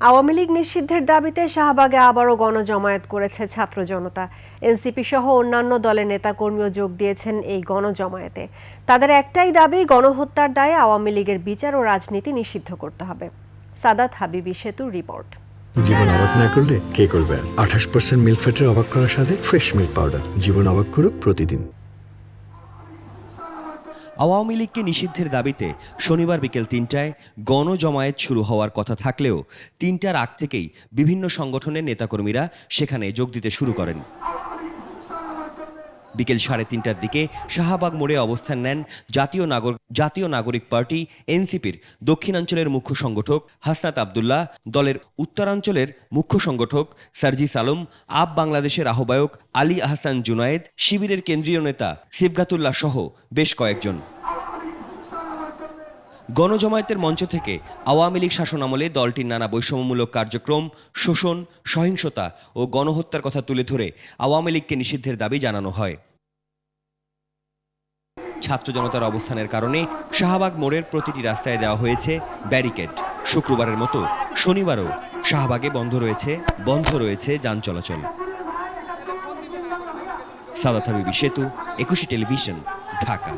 আওয়ামী লীগ নিষিদ্ধের দাবিতে শাহবাগে আবারও গণজমায়েত করেছে ছাত্র জনতা। এনসিপি সহ অন্যান্য দলের নেতাকর্মীও যোগ দিয়েছেন এই গণজমায়েতে। তাদের একটাই দাবি, গণহত্যার দায়ে আওয়ামী লীগের বিচার ও রাজনীতি নিষিদ্ধ করতে হবে। সাদাত হাবিবি সেতুর রিপোর্ট। জীবন অবাক না করলে কে করবে? 28% মিল্ক ফ্যাটের অবাক করার সাথে ফ্রেশ মিল্ক পাউডার। জীবন অবাক করুক প্রতিদিন। আওয়ামী লীগকে নিষিদ্ধের দাবিতে শনিবার বিকেল ৩টায় গণজমায়েত শুরু হওয়ার কথা থাকলেও ৩টার আগ থেকেই বিভিন্ন সংগঠনের নেতাকর্মীরা সেখানে যোগ দিতে শুরু করেন। বিকেল ৩:৩০টার দিকে শাহবাগ মোড়ে অবস্থান নেন জাতীয় নাগরিক পার্টি এনসিপির দক্ষিণাঞ্চলের মুখ্য সংগঠক হাসনাত আবদুল্লাহ, দলের উত্তরাঞ্চলের মুখ্য সংগঠক সার্জিস আলম, আপ বাংলাদেশের আহ্বায়ক আলী আহসান জুনায়েদ, শিবিরের কেন্দ্রীয় নেতা সিবগাতুল্লাহ সহ বেশ কয়েকজন। গণজমায়েতের মঞ্চ থেকে আওয়ামী লীগ শাসনামলে দলটির নানা বৈষম্যমূলক কার্যক্রম, শোষণ, সহিংসতা ও গণহত্যার কথা তুলে ধরে আওয়ামী লীগকে নিষিদ্ধের দাবি জানানো হয়। ছাত্র জনতার অবস্থানের কারণে শাহবাগ মোড়ের প্রতিটি রাস্তায় দেওয়া হয়েছে ব্যারিকেড। শুক্রবারের মতো শনিবারও শাহবাগে বন্ধ রয়েছে যান চলাচল। সাদাত হাবিবি সেতু, 21 টেলিভিশন, ঢাকা।